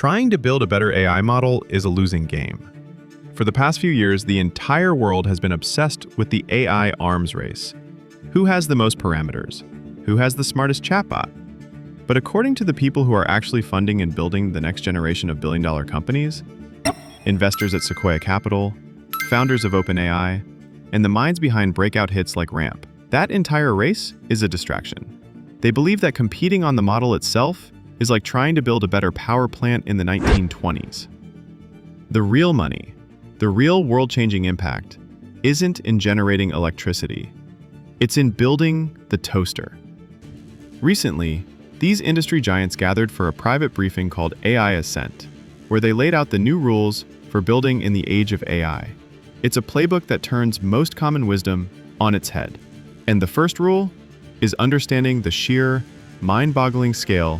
Trying to build a better AI model is a losing game. For the past few years, the entire world has been obsessed with the AI arms race. Who has the most parameters? Who has the smartest chatbot? But according to the people who are actually funding and building the next generation of billion-dollar companies, investors at Sequoia Capital, founders of OpenAI, and the minds behind breakout hits like Ramp, that entire race is a distraction. They believe that competing on the model itself is like trying to build a better power plant in the 1920s. The real money, the real world-changing impact, isn't in generating electricity. It's in building the toaster. Recently, these industry giants gathered for a private briefing called AI Ascent, where they laid out the new rules for building in the age of AI. It's a playbook that turns most common wisdom on its head. And the first rule is understanding the sheer, mind-boggling scale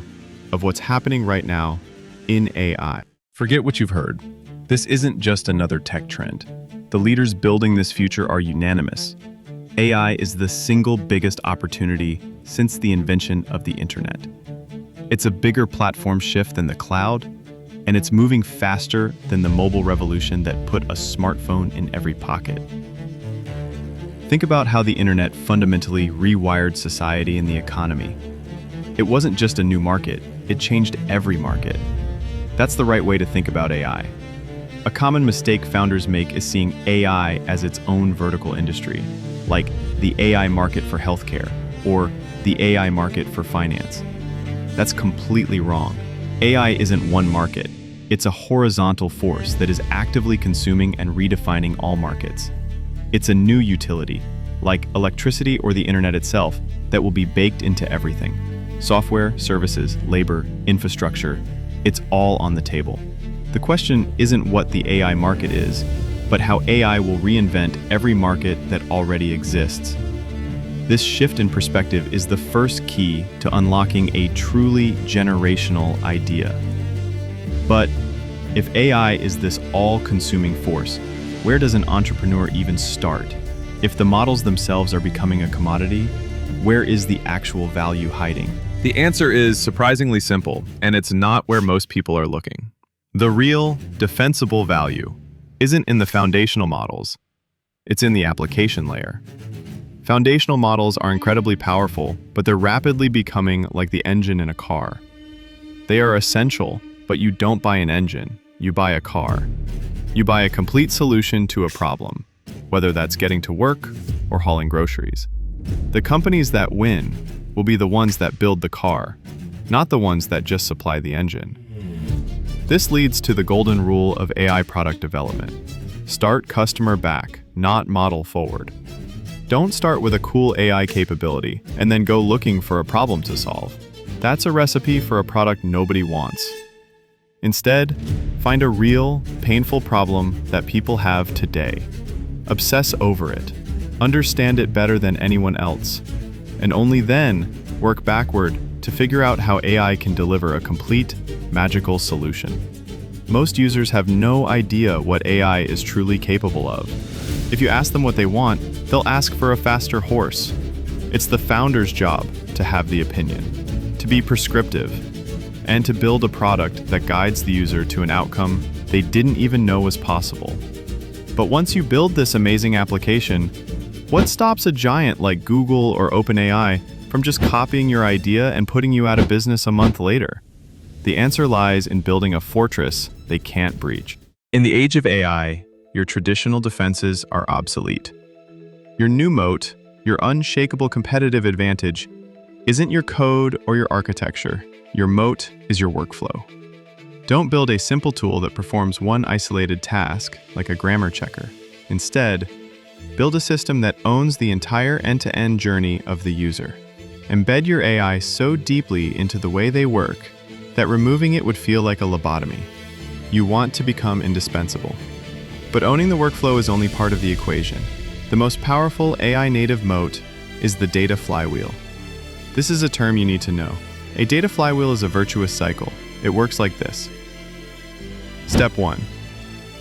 of what's happening right now in AI. Forget what you've heard. This isn't just another tech trend. The leaders building this future are unanimous. AI is the single biggest opportunity since the invention of the internet. It's a bigger platform shift than the cloud, and it's moving faster than the mobile revolution that put a smartphone in every pocket. Think about how the internet fundamentally rewired society and the economy. It wasn't just a new market, it changed every market. That's the right way to think about AI. A common mistake founders make is seeing AI as its own vertical industry, like the AI market for healthcare or the AI market for finance. That's completely wrong. AI isn't one market. It's a horizontal force that is actively consuming and redefining all markets. It's a new utility, like electricity or the internet itself, that will be baked into everything. Software, services, labor, infrastructure, it's all on the table. The question isn't what the AI market is, but how AI will reinvent every market that already exists. This shift in perspective is the first key to unlocking a truly generational idea. But if AI is this all-consuming force, where does an entrepreneur even start? If the models themselves are becoming a commodity, where is the actual value hiding? The answer is surprisingly simple, and it's not where most people are looking. The real, defensible value isn't in the foundational models. It's in the application layer. Foundational models are incredibly powerful, but they're rapidly becoming like the engine in a car. They are essential, but you don't buy an engine, you buy a car. You buy a complete solution to a problem, whether that's getting to work or hauling groceries. The companies that win will be the ones that build the car, not the ones that just supply the engine. This leads to the golden rule of AI product development. Start customer back, not model forward. Don't start with a cool AI capability and then go looking for a problem to solve. That's a recipe for a product nobody wants. Instead, find a real, painful problem that people have today. Obsess over it. Understand it better than anyone else. And only then work backward to figure out how AI can deliver a complete, magical solution. Most users have no idea what AI is truly capable of. If you ask them what they want, they'll ask for a faster horse. It's the founder's job to have the opinion, to be prescriptive, and to build a product that guides the user to an outcome they didn't even know was possible. But once you build this amazing application, what stops a giant like Google or OpenAI from just copying your idea and putting you out of business a month later? The answer lies in building a fortress they can't breach. In the age of AI, your traditional defenses are obsolete. Your new moat, your unshakable competitive advantage, isn't your code or your architecture. Your moat is your workflow. Don't build a simple tool that performs one isolated task, like a grammar checker. Instead, build a system that owns the entire end-to-end journey of the user. Embed your AI so deeply into the way they work that removing it would feel like a lobotomy. You want to become indispensable. But owning the workflow is only part of the equation. The most powerful AI-native moat is the data flywheel. This is a term you need to know. A data flywheel is a virtuous cycle. It works like this. Step 1.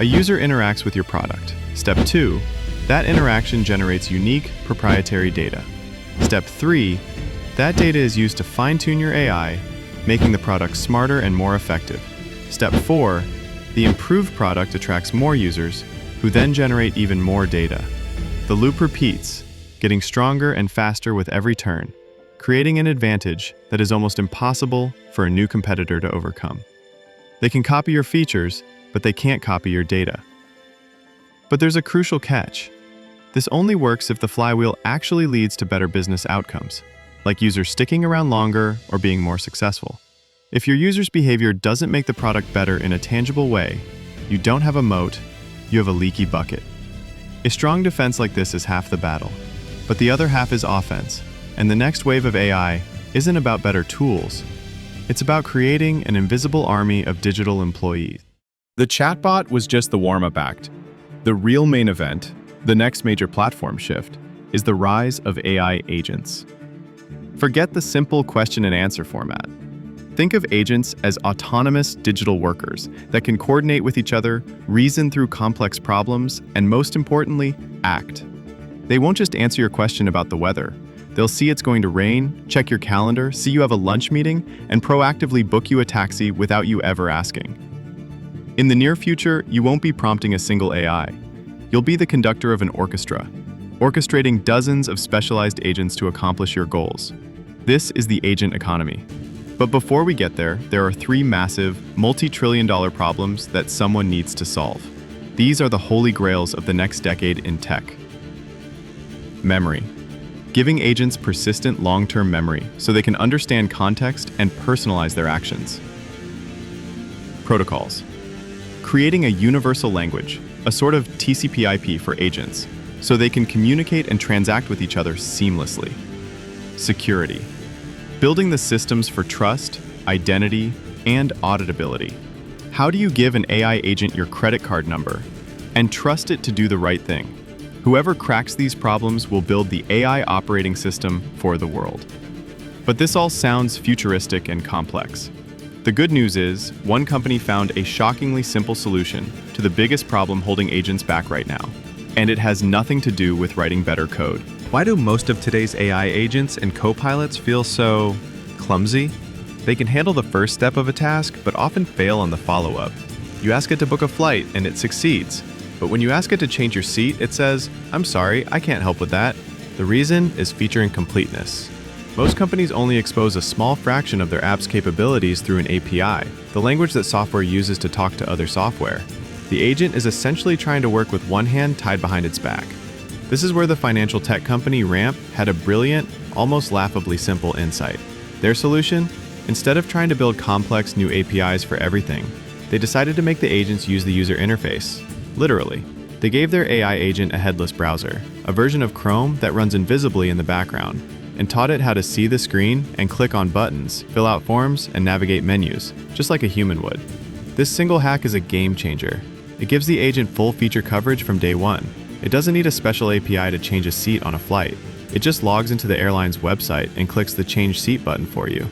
A user interacts with your product. Step 2. That interaction generates unique, proprietary data. Step 3. That data is used to fine-tune your AI, making the product smarter and more effective. Step 4, the improved product attracts more users, who then generate even more data. The loop repeats, getting stronger and faster with every turn, creating an advantage that is almost impossible for a new competitor to overcome. They can copy your features, but they can't copy your data. But there's a crucial catch. This only works if the flywheel actually leads to better business outcomes, like users sticking around longer or being more successful. If your users' behavior doesn't make the product better in a tangible way, you don't have a moat, you have a leaky bucket. A strong defense like this is half the battle, but the other half is offense, and the next wave of AI isn't about better tools. It's about creating an invisible army of digital employees. The chatbot was just the warm-up act. The real main event, the next major platform shift, is the rise of AI agents. Forget the simple question and answer format. Think of agents as autonomous digital workers that can coordinate with each other, reason through complex problems, and most importantly, act. They won't just answer your question about the weather. They'll see it's going to rain, check your calendar, see you have a lunch meeting, and proactively book you a taxi without you ever asking. In the near future, you won't be prompting a single AI. You'll be the conductor of an orchestra, orchestrating dozens of specialized agents to accomplish your goals. This is the agent economy. But before we get there are three massive, multi-trillion-dollar problems that someone needs to solve. These are the holy grails of the next decade in tech. Memory. Giving agents persistent long-term memory so they can understand context and personalize their actions. Protocols. Creating a universal language, a sort of TCP/IP for agents, so they can communicate and transact with each other seamlessly. Security. Building the systems for trust, identity, and auditability. How do you give an AI agent your credit card number and trust it to do the right thing? Whoever cracks these problems will build the AI operating system for the world. But this all sounds futuristic and complex. The good news is, one company found a shockingly simple solution to the biggest problem holding agents back right now, and it has nothing to do with writing better code. Why do most of today's AI agents and co-pilots feel so clumsy? They can handle the first step of a task, but often fail on the follow-up. You ask it to book a flight, and it succeeds. But when you ask it to change your seat, it says, "I'm sorry, I can't help with that." The reason is feature incompleteness. Most companies only expose a small fraction of their app's capabilities through an API, the language that software uses to talk to other software. The agent is essentially trying to work with one hand tied behind its back. This is where the financial tech company Ramp had a brilliant, almost laughably simple insight. Their solution? Instead of trying to build complex new APIs for everything, they decided to make the agents use the user interface. Literally. They gave their AI agent a headless browser, a version of Chrome that runs invisibly in the background, and taught it how to see the screen and click on buttons, fill out forms, and navigate menus, just like a human would. This single hack is a game changer. It gives the agent full feature coverage from day one. It doesn't need a special API to change a seat on a flight. It just logs into the airline's website and clicks the Change Seat button for you.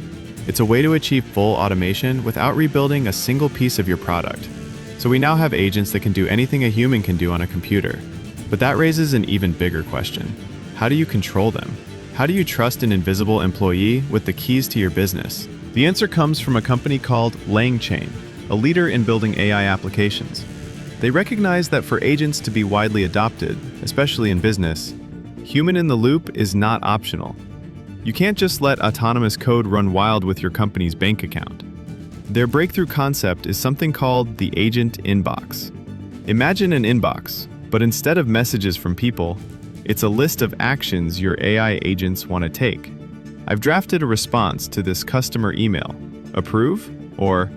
It's a way to achieve full automation without rebuilding a single piece of your product. So we now have agents that can do anything a human can do on a computer. But that raises an even bigger question. How do you control them? How do you trust an invisible employee with the keys to your business? The answer comes from a company called LangChain, a leader in building AI applications. They recognize that for agents to be widely adopted, especially in business, human in the loop is not optional. You can't just let autonomous code run wild with your company's bank account. Their breakthrough concept is something called the agent inbox. Imagine an inbox, but instead of messages from people, it's a list of actions your AI agents want to take. I've drafted a response to this customer email. Approve? Or,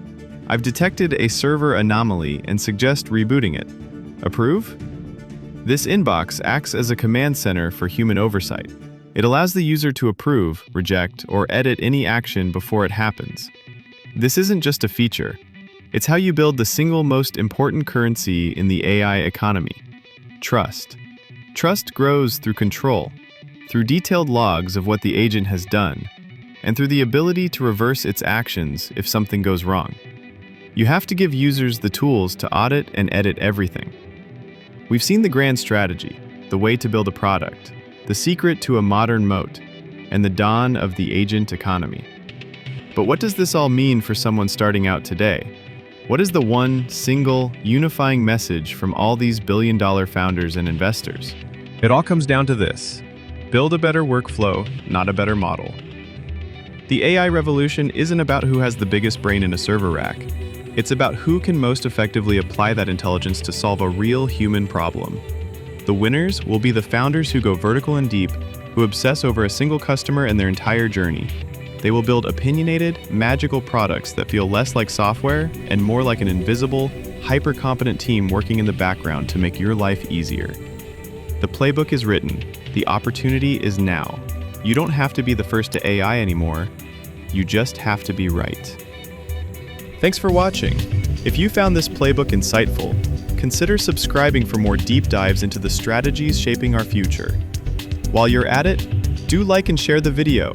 I've detected a server anomaly and suggest rebooting it. Approve? This inbox acts as a command center for human oversight. It allows the user to approve, reject, or edit any action before it happens. This isn't just a feature. It's how you build the single most important currency in the AI economy: trust. Trust grows through control, through detailed logs of what the agent has done, and through the ability to reverse its actions if something goes wrong. You have to give users the tools to audit and edit everything. We've seen the grand strategy, the way to build a product, the secret to a modern moat, and the dawn of the agent economy. But what does this all mean for someone starting out today? What is the one single unifying message from all these billion-dollar founders and investors? It all comes down to this: build a better workflow, not a better model. The AI revolution isn't about who has the biggest brain in a server rack. It's about who can most effectively apply that intelligence to solve a real human problem. The winners will be the founders who go vertical and deep, who obsess over a single customer and their entire journey. They will build opinionated, magical products that feel less like software and more like an invisible, hyper-competent team working in the background to make your life easier. The playbook is written. The opportunity is now. You don't have to be the first to AI anymore. You just have to be right. Thanks for watching. If you found this playbook insightful, consider subscribing for more deep dives into the strategies shaping our future. While you're at it, do like and share the video.